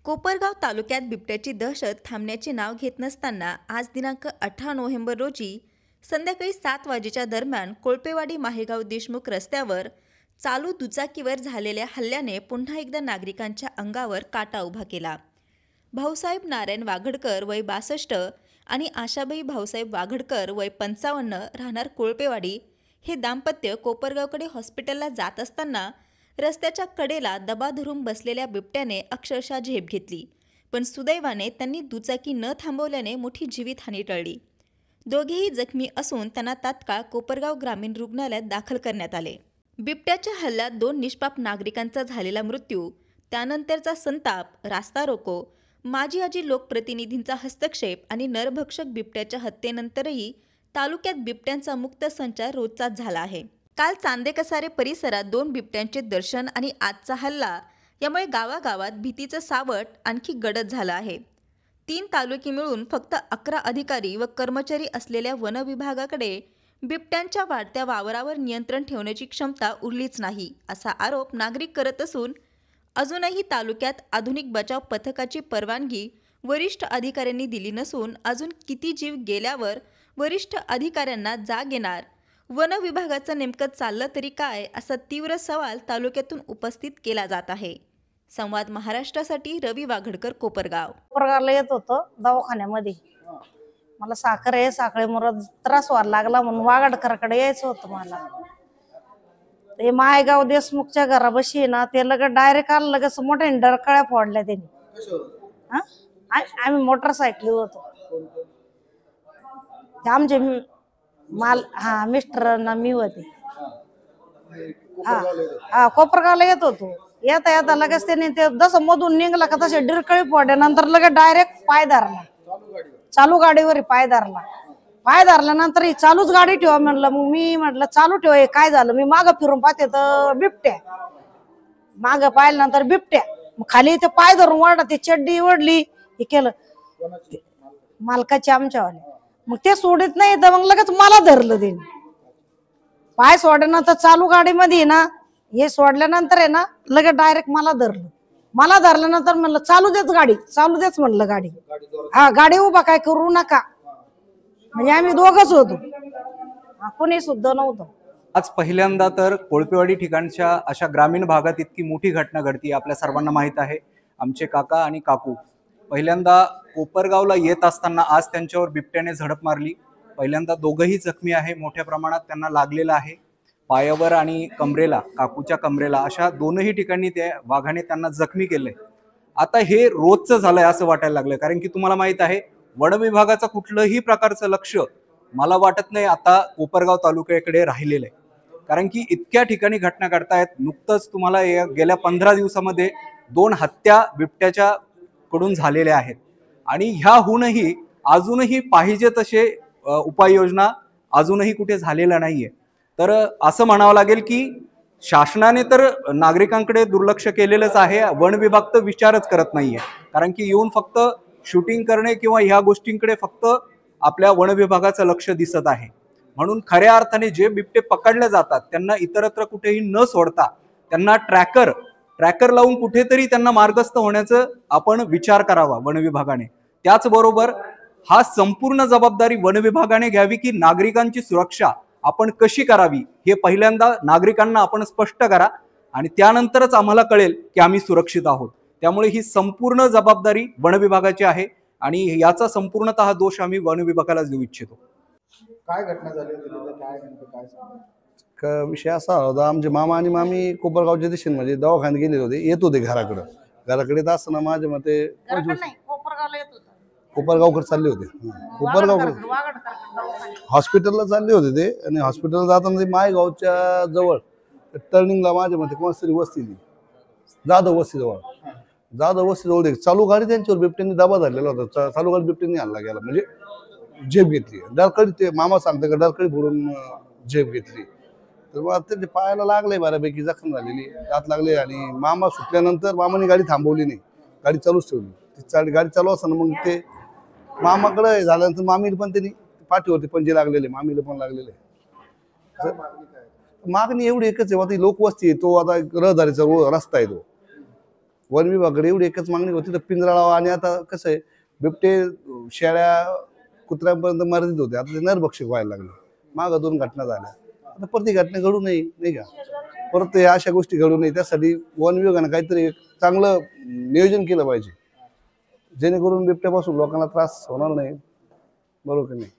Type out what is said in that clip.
कोपरगाव तालुक्यात बिबट्याची दहशत थांबण्याचे नाव घेत नसताना आज दिनांक 18 नोव्हेंबर रोजी संध्याकाळी 7 वाजेच्या दरम्यान कोळपेवाडी माहेगाव देशमुख रस्त्यावर चालू दुचाकीवर झालेल्या हल्ल्याने पुन्हा एकदा नागरिकांच्या अंगावर काटा उभा केला। भाऊसाहेब नारायण वाघडकर वय 62 आणि आशाबाई भाऊसाहेब वाघडकर वय 55 राहणार कोळपेवाडी हे दाम्पत्य कोपरगावकडे हॉस्पिटलला जात असताना रस्त्याच्या कडेला दबा धरून बसलेल्या बिबट्याने अक्षरशः झेप घेतली, पण सुदैवाने त्यांनी दुचाकी न थांबवल्याने मोठी जीवितहानी टळली। दोघेही जखमी असून त्यांना तात्काळ कोपरगाव ग्रामीण रुग्णालयात दाखल करण्यात आले। बिबट्याच्या हल्ल्यात 2 निष्पाप नागरिकांचा झालेला मृत्यू, त्यानंतरचा संताप, रास्ता रोको, माजी आजी लोकप्रतिनिधींचा हस्तक्षेप आणि नरभक्षक बिबट्याच्या हत्येनंतरही तालुक्यात बिबट्यांचा मुक्त संचार रोजचाच झाला आहे। काल चांदेकसारे परिसरात 2 बिबट्यांचे दर्शन आणि आजचा हल्ला यामुळे गावागावात भीतीचं सावट आणखी गडद झालं आहे। 3 तालुके मिळून फक्त 11 अधिकारी व कर्मचारी असलेल्या वन विभागाकडे बिबट्यांच्या वाढत्या वावरावर नियंत्रण ठेवण्याची क्षमता उरलीच नाही, असा आरोप नागरिक करत असून अजूनही तालुक्यात आधुनिक बचाव पथकाची परवानगी वरिष्ठ अधिकाऱ्यांनी दिली नसून अजून किती जीव गेल्यावर वरिष्ठ अधिकाऱ्यांना जाग येणार, वन विभागाचं नेमकं चाललं तरी काय, असा तीव्र सवाल तालुक्यातून उपस्थित केला जात आहे। संवाद महाराष्ट्रासाठी रवी वाघडकर, कोपरगाव। कोपरगावला येत होतो दवाखान्यामध्ये, मला साखर आहे, साखरेमुळे त्रास व्हायला लागला म्हणून वाघडकरकडे यायचं होतं मला। ते माहेगाव देशमुखच्या घरापाशी ना ते लगेच डायरेक्ट आलं, लगेच मोठ्या डरकळ्या फोडल्या त्यांनी। आम्ही मोटरसायकलीवर होतो, ते आमचे मिस्टर ना मी होते। कोपरगावला येत होतो, येता येता लगेच त्याने ते जसं मधून निघला का तसे डिरकळी फोडल्या, नंतर लगेच डायरेक्ट पाय धरला, चालू गाडीवर पाय धरल्यानंतर ही चालूच गाडी ठेवा म्हणलं। मग मी म्हटलं चालू ठेवा, काय झालं, मी मागं फिरून पाहते तर बिबट्या, मागं पाहिल्यानंतर बिबट्या, मग खाली ते पाय धरून वाढला, ते चड्डी ओढली, हे केलं मालकाची आमच्यावाले, मग ते सोडित नाही तर मग लगेच मला धरलं त्यांनी। पाय सोडल्यानंतर चालू गाडीमध्ये ना हे सोडल्यानंतर आहे ना लगेच डायरेक्ट मला धरल्यानंतर म्हणलं चालू देच गाडी, चालू देच म्हणलं गाडी, गाडी उभा काय करू नका, म्हणजे आम्ही दोघच होतो, कोणी सुद्धा नव्हतं। आज पहिल्यांदा तर कोळपेवाडी ठिकाणच्या अशा ग्रामीण भागात इतकी मोठी घटना घडती आपल्या सर्वांना माहित आहे। आमचे काका आणि काकू पहिल्यांदा कोपरगावला येत असताना आज त्यांच्यावर बिबट्याने झडप मारली। पहिल्यांदा दोघंही जखमी आहे, मोठ्या प्रमाणात त्यांना लागलेलं आहे, पायावर आणि कमरेला, काकूच्या कमरेला, अशा 2ही ठिकाणी त्या वाघाने त्यांना जखमी केले। आता हे रोजचं झालंय असं वाटायला लागलं, कारण की तुम्हाला माहित आहे वन विभागाचं कुठलंही प्रकारचं लक्ष मला वाटत नाही आता कोपरगाव तालुक्याकडे राहिलेलं आहे, कारण की इतक्या ठिकाणी घटना घडतायत। नुकतंच तुम्हाला गेल्या 15 दिवसामध्ये 2 हत्या बिबट्याच्या कडून झालेल्या आहेत आणि ह्याहूनही अजूनही पाहिजे तसे उपाययोजना अजूनही कुठे झालेल्या नाहीये। तर असं म्हणावं लागेल की शासनाने तर नागरिकांकडे दुर्लक्ष केलेलंच आहे, वन विभाग तर विचारच करत नाहीये, कारण की येऊन फक्त शूटिंग करणे किंवा ह्या गोष्टींकडे फक्त आपल्या वन विभागाचं लक्ष दिसत आहे। म्हणून खऱ्या अर्थाने जे बिबटे पकडले जातात त्यांना इतरत्र कुठेही न सोडता त्यांना ट्रॅकर लावून कुठेतरी त्यांना मार्गस्थ होण्याचं आपण विचार करावा वन विभागाने। त्याचबरोबर हा संपूर्ण जबाबदारी वन विभागाने घ्यावी की नागरिकांची सुरक्षा आपण कशी करावी हे पहिल्यांदा नागरिकांना आपण स्पष्ट करा आणि त्यानंतरच आम्हाला कळेल की आम्ही सुरक्षित आहोत। त्यामुळे ही संपूर्ण जबाबदारी वन विभागाची आहे आणि याचा संपूर्णतः दोष आम्ही वन विभागालाच देऊ इच्छितो। काय घटना झाली होती, काय विषय असा होता, आमचे मामा आणि मामी कोपरगावच्या दिशेने म्हणजे दवाखान्यात गेले होते, येत होते घराकडे तर असताना माझ्या मते कोपरगावकडे चालले होते, हॉस्पिटलला चालले होते ते, आणि हॉस्पिटलला जाताना ते मायगावच्या जवळ टर्निंगला माझ्या मते कोणतरी वस्ती, जाधव वस्तीजवळ चालू गाडी त्यांच्यावर बिबट्याने दबा धरलेला होता, चालू गाडी बिबट्याने आणला गेला, म्हणजे झेप घेतली, डरकळी, ते मामा सांगते का डरकळी फोडून झेप घेतली, तर मग ते पायाला लागले, बऱ्यापैकी जखम झालेली, हात लागले, आणि मामा सुटल्यानंतर मामाने गाडी थांबवली नाही, गाडी चालूच ठेवली। गाडी चालू असताना मग ते मामाकडे झाल्यानंतर मामीला पण त्यांनी पाठीवरती पंजे लागलेले, मामीला पण लागलेले। मागणी एवढी एकच आहे, आता लोकवस्ती आहे, तो आता रहदारीचा रस्ता आहे, तो वन विभागाकडे एवढी एकच मागणी होती तर पिंजरा लावा. आणि आता कसं आहे, बिबटे शेळ्या कुत्र्यांपर्यंत मर्यादित होते, आता ते नरभक्षक व्हायला लागले. मागं 2 घटना झाल्या, आता प्रति घटना घडू नये नाही का, परत या अशा गोष्टी घडू नये त्यासाठी वन विभागानं काहीतरी चांगलं नियोजन केलं पाहिजे, जेणेकरून बिबट्यापासून लोकांना त्रास होणार नाही. बरोबर की नाही?